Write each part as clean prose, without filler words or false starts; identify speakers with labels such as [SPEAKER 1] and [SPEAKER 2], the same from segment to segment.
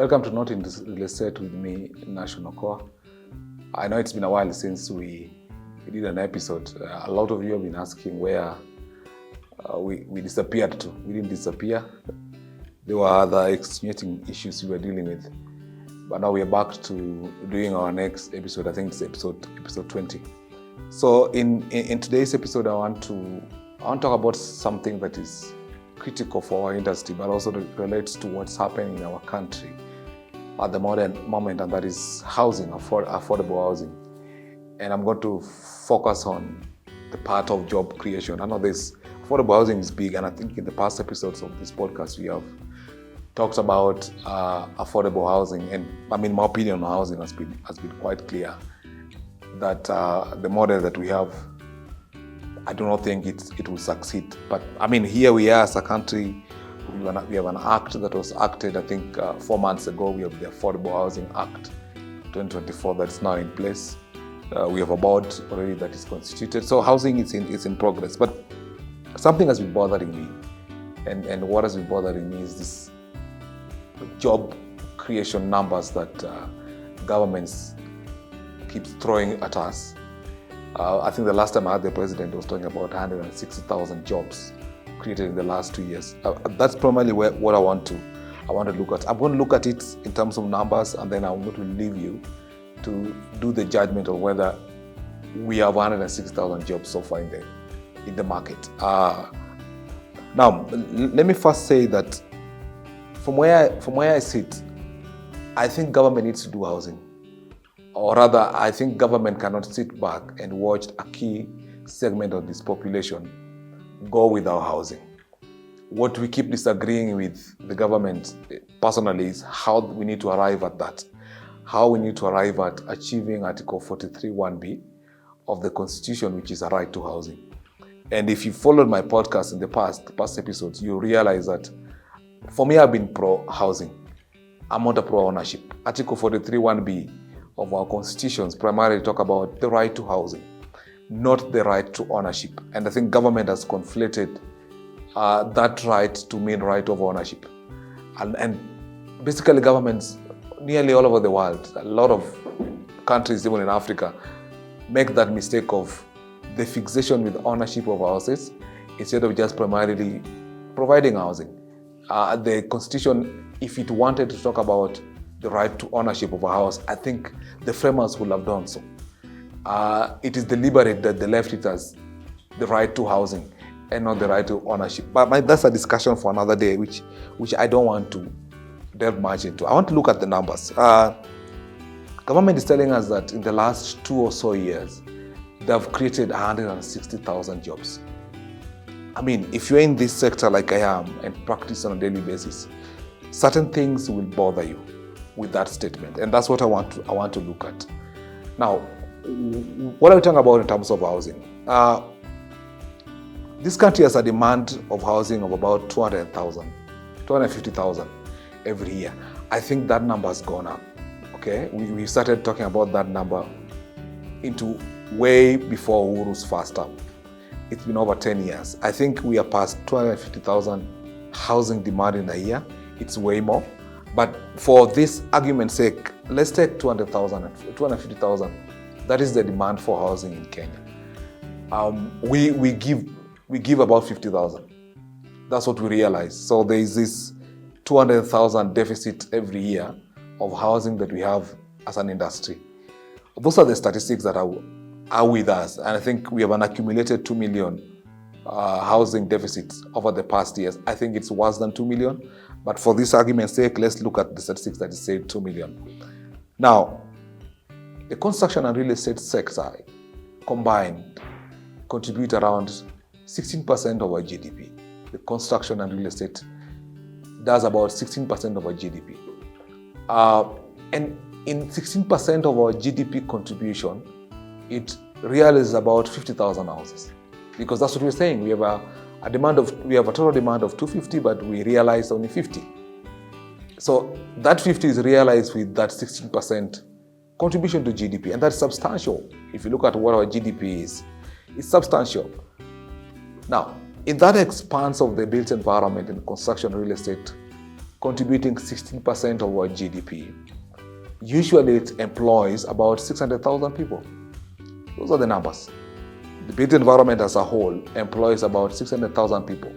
[SPEAKER 1] Welcome to Not in Real Estate with me, National Core. I know it's been a while since we did an episode. A lot of you have been asking where we disappeared to. We didn't disappear. There were other extenuating issues we were dealing with. But now we are back to doing our next episode. I think it's episode 20. So in today's episode, I want to talk about something that is critical for our industry, but also relates to what's happening in our country at the modern moment, and that is housing, affordable housing. And I'm going to focus on the part of job creation. I know this affordable housing is big, and I think in the past episodes of this podcast we have talked about affordable housing, and I mean my opinion on housing has been quite clear that the model that we have, I do not think it will succeed. But I mean, here we are as a country. We have an act that was acted, I think, 4 months ago. We have the Affordable Housing Act 2024 that's now in place. We have a board already that is constituted. So housing is in progress. But something has been bothering me, and what has been bothering me is this job creation numbers that governments keep throwing at us. I think the last time I had the president was talking about 160,000 jobs created in the last 2 years. That's primarily what I want to look at. I'm going to look at it in terms of numbers, and then I'm going to leave you to do the judgment of whether we have 160,000 jobs so far in the market. Now, let me first say that from where I sit, I think government needs to do housing. Or rather, I think government cannot sit back and watch a key segment of this population go without housing. What we keep disagreeing with the government personally is how we need to arrive at that. How we need to arrive at achieving Article 43(1)(b) of the Constitution, which is a right to housing. And if you followed my podcast in the past episodes, you realize that for me, I've been pro-housing. I'm not a pro-ownership. Article 43(1)(b) of our constitutions primarily talk about the right to housing, not the right to ownership. And I think government has conflated that right to mean right of ownership. And basically governments nearly all over the world, a lot of countries, even in Africa, make that mistake of the fixation with ownership of houses instead of just primarily providing housing. The constitution, if it wanted to talk about the right to ownership of a house, I think the framers would have done so. It is deliberate that they left it as the right to housing and not the right to ownership. But that's a discussion for another day, which I don't want to delve much into. I want to look at the numbers. Government is telling us that in the last 2 or so years, they have created 160,000 jobs. I mean, if you're in this sector like I am and practice on a daily basis, certain things will bother you with that statement, and that's what I want to look at. Now, what are we talking about in terms of housing? This country has a demand of housing of about 250,000 every year. I think that number has gone up. Okay, we started talking about that number into way before Uhuru's first term. It's been over 10 years. I think we are past 250,000 housing demand in a year. It's way more. But for this argument's sake, let's take 250,000. That is the demand for housing in Kenya. We give about 50,000. That's what we realize. So there is this 200,000 deficit every year of housing that we have as an industry. Those are the statistics that are with us. And I think we have an accumulated 2 million housing deficits over the past years. I think it's worse than 2 million. But for this argument's sake, let's look at the statistics that say 2 million. Now, the construction and real estate sector combined contribute around 16% of our GDP. The construction and real estate does about 16% of our GDP. And in 16% of our GDP contribution, it really is about 50,000 houses. Because that's what we're saying. We have a total demand of 250, but we realized only 50. So that 50 is realized with that 16% contribution to GDP, and that's substantial. If you look at what our GDP is, it's substantial. Now, in that expanse of the built environment and construction real estate contributing 16% of our GDP, usually it employs about 600,000 people. Those are the numbers. The built environment as a whole employs about 600,000 people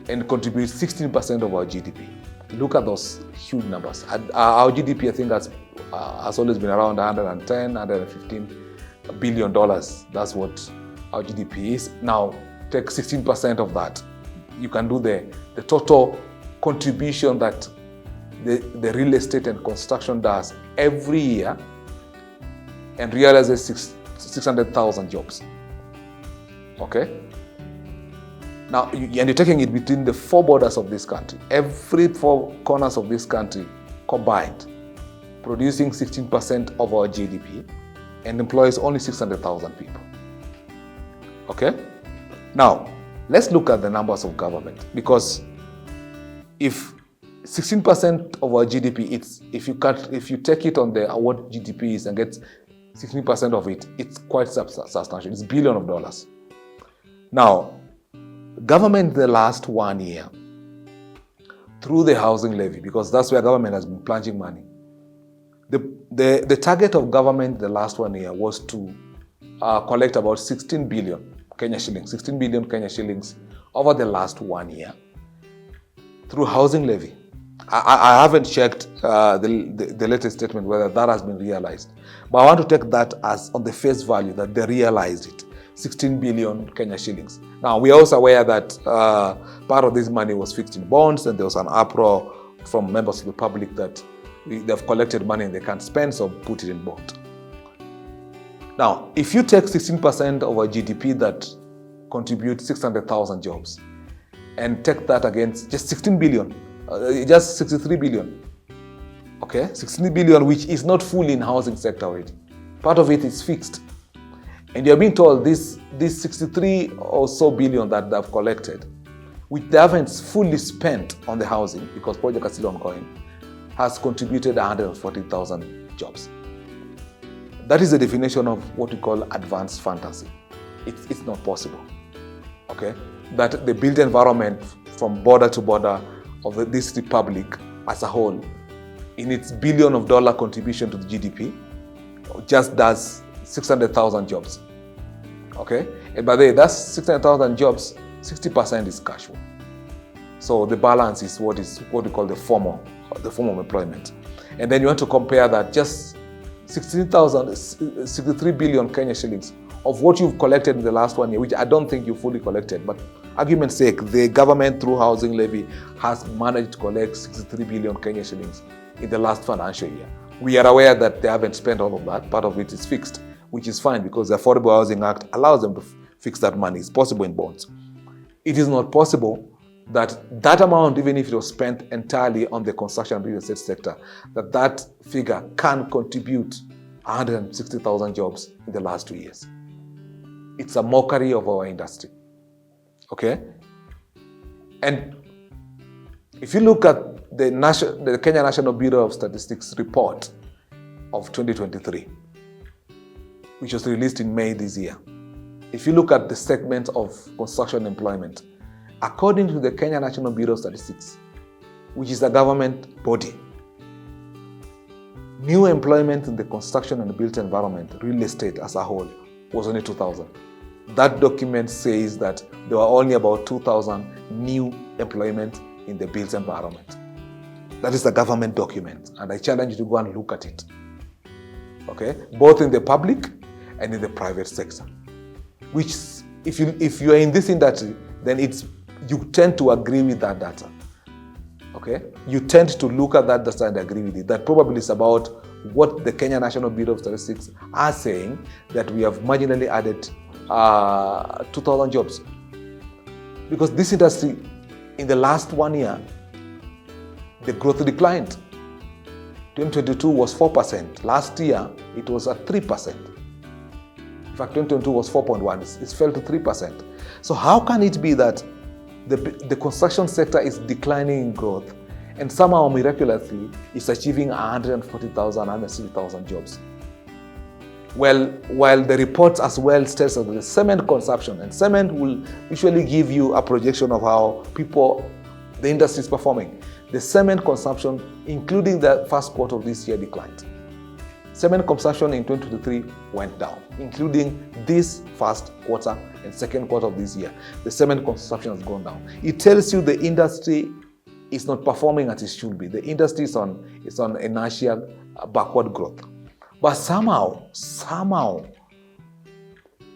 [SPEAKER 1] and contributes 16% of our GDP. Look at those huge numbers. Our GDP, I think, has always been around 110, 115 billion dollars. That's what our GDP is. Now, take 16% of that. You can do the total contribution that the real estate and construction does every year and realizes 600,000 jobs. Okay? Now, you're taking it between the four borders of this country. Every four corners of this country combined, producing 16% of our GDP and employs only 600,000 people. Okay? Now, let's look at the numbers of government, because if 16% of our GDP, if you take it on what GDP is and get 16% of it, it's quite substantial. It's billions of dollars. Now, government the last 1 year, through the housing levy, because that's where government has been plunging money, the target of government the last 1 year was to collect about 16 billion Kenya shillings over the last 1 year through housing levy. I haven't checked the latest statement whether that has been realized, but I want to take that as on the face value that they realized it, 16 billion Kenya shillings. Now, we are also aware that part of this money was fixed in bonds, and there was an uproar from members of the public that they've collected money and they can't spend, so put it in bond. Now, if you take 16% of our GDP that contributes 600,000 jobs and take that against just 16 billion, just 63 billion, okay? 63 billion, which is not fully in housing sector already. Part of it is fixed. And you're being told this 63 or so billion that they've collected, which they haven't fully spent on the housing because projects are still ongoing, has contributed 140,000 jobs. That is the definition of what we call advanced fantasy. It's not possible, okay? That the built environment from border to border of this republic as a whole, in its billion of dollar contribution to the GDP, just does 600,000 jobs, okay? And by the way, that's 600,000 jobs, 60% is casual. So the balance is what we call the form of employment. And then you want to compare that just 63 billion Kenya shillings of what you've collected in the last 1 year, which I don't think you fully collected, but argument's sake, the government through housing levy has managed to collect 63 billion Kenya shillings in the last financial year. We are aware that they haven't spent all of that. Part of it is fixed, which is fine because the Affordable Housing Act allows them to fix that money. It's possible in bonds. It is not possible that amount, even if it was spent entirely on the construction and real estate sector, that figure can contribute 160,000 jobs in the last 2 years. It's a mockery of our industry, okay? And if you look at the Kenya National Bureau of Statistics report of 2023, which was released in May this year, if you look at the segment of construction employment, according to the Kenya National Bureau of Statistics, which is a government body, new employment in the construction and built environment, real estate as a whole, was only 2,000. That document says that there were only about 2,000 new employment in the built environment. That is a government document, and I challenge you to go and look at it, okay? Both in the public and in the private sector. Which, if you are in this industry, then you tend to agree with that data, okay? You tend to look at that data and agree with it. That probably is about what the Kenya National Bureau of Statistics are saying, that we have marginally added 2,000 jobs. Because this industry, in the last 1 year, the growth declined. 2022 was 4%. Last year, it was at 3%. In fact, 2022 was 4.1%. It's fell to 3%. So how can it be that the construction sector is declining in growth and somehow miraculously is achieving 140,000, 160,000 jobs? Well, while the report as well states that the cement consumption, and cement will usually give you a projection of how the industry is performing. the cement consumption, including the first quarter of this year, declined. Cement consumption in 2023 went down, including this first quarter and second quarter of this year. The cement consumption has gone down. It tells you the industry is not performing as it should be. The industry is on inertial backward growth. But somehow,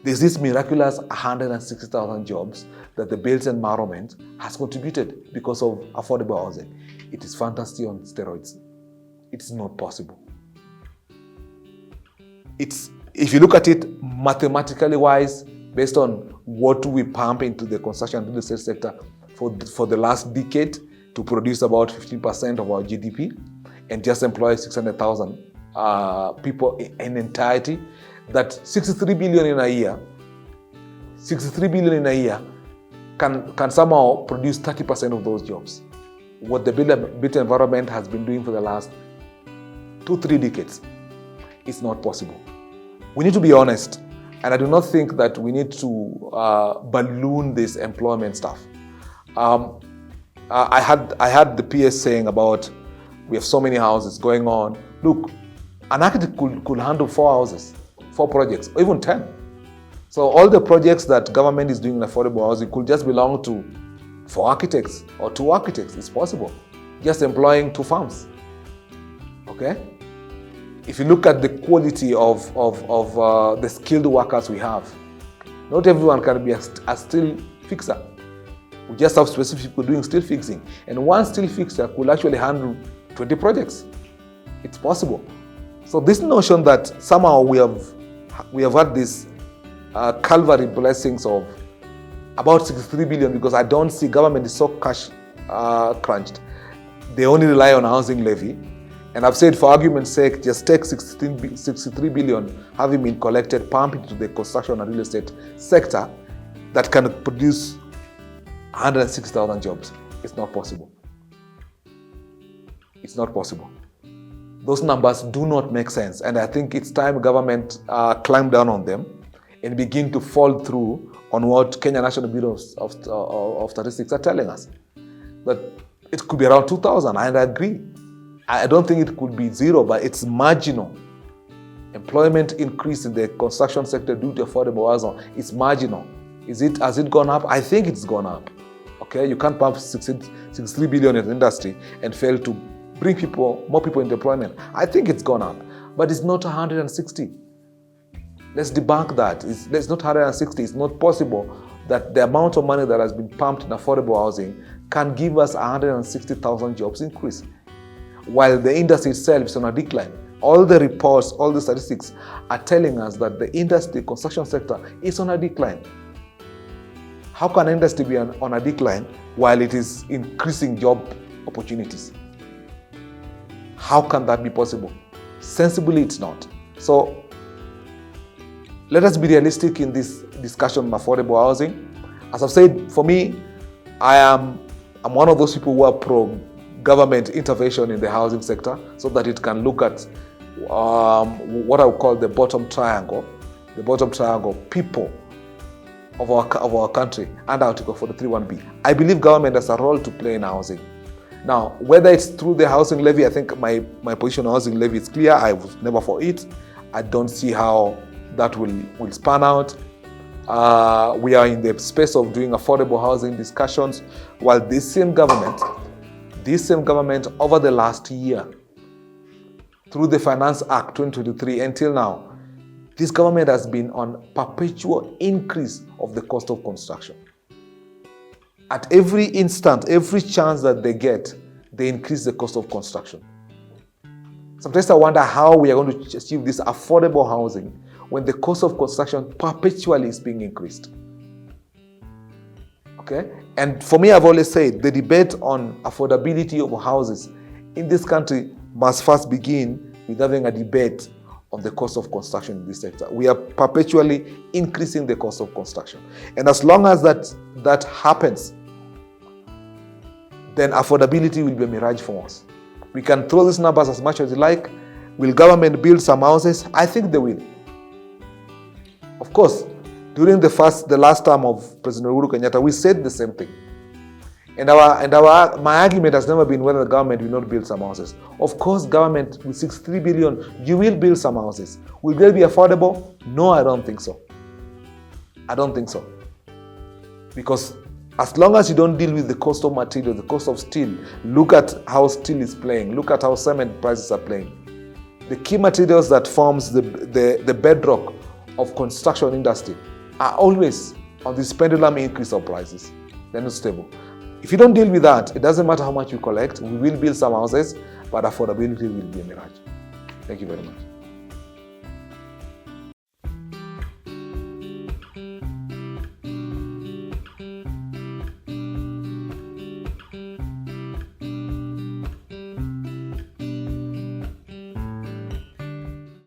[SPEAKER 1] there's this miraculous 160,000 jobs that the Built Environment has contributed because of affordable housing. It is fantasy on steroids. It's not possible. If you look at it mathematically wise, based on what we pump into the construction and real estate sector for the last decade to produce about 15% of our GDP and just employ 600,000 people in entirety, that 63 billion in a year can somehow produce 30% of those jobs. What the Built Environment has been doing for the last 2-3 decades is not possible. We need to be honest, and I do not think that we need to balloon this employment stuff. I had the PS saying about we have so many houses going on. Look, an architect could handle 4 houses, 4 projects, or even 10. So all the projects that government is doing in affordable housing could just belong to 4 architects or 2 architects. It's possible. Just employing 2 firms. Okay? If you look at the quality of the skilled workers we have, not everyone can be a steel fixer. We just have specific people doing steel fixing. And one steel fixer could actually handle 20 projects. It's possible. So this notion that somehow we have had this Calvary blessings of about 63 billion, because I don't see government is so cash crunched. They only rely on housing levy. And I've said, for argument's sake, just take 63 billion having been collected, pump into the construction and real estate sector that can produce 160,000 jobs. It's not possible. It's not possible. Those numbers do not make sense. And I think it's time government climb down on them and begin to fall through on what Kenya National Bureau of Statistics are telling us. That it could be around 2,000, and I agree. I don't think it could be 0, but it's marginal. Employment increase in the construction sector due to affordable housing is marginal. Has it gone up? I think it's gone up. Okay, you can't pump 63 billion in the industry and fail to bring more people into employment. I think it's gone up, but it's not 160. Let's debunk that. It's not 160. It's not possible that the amount of money that has been pumped in affordable housing can give us 160,000 jobs increase, while the industry itself is on a decline. All the reports, all the statistics are telling us that the industry, construction sector, is on a decline. How can industry be on a decline while it is increasing job opportunities? How can that be possible? Sensibly, it's not. So let us be realistic in this discussion on affordable housing. As I've said, for me, I'm one of those people who are pro-government intervention in the housing sector so that it can look at what I would call the bottom triangle people of our country under Article 43(1)(b). I believe government has a role to play in housing. Now, whether it's through the housing levy, I think my position on housing levy is clear. I was never for it. I don't see how that will span out. We are in the space of doing affordable housing discussions, while this same government over the last year, through the Finance Act 2023 until now, this government has been on perpetual increase of the cost of construction. At every instant, every chance that they get, they increase the cost of construction. Sometimes I wonder how we are going to achieve this affordable housing when the cost of construction perpetually is being increased. Okay? And for me, I've always said the debate on affordability of houses in this country must first begin with having a debate on the cost of construction in this sector. We are perpetually increasing the cost of construction. And as long as that happens, then affordability will be a mirage for us. We can throw these numbers as much as you like. Will government build some houses? I think they will. Of course, during the last term of President Uhuru Kenyatta, we said the same thing. And my argument has never been whether the government will not build some houses. Of course, government with 63 billion, you will build some houses. Will they be affordable? No, I don't think so. I don't think so. Because as long as you don't deal with the cost of material, the cost of steel, look at how steel is playing, look at how cement prices are playing. The key materials that forms the bedrock of construction industry are always on this pendulum increase of prices. They're not stable. If you don't deal with that, it doesn't matter how much you collect. We will build some houses, but affordability will be a mirage. Thank you very much.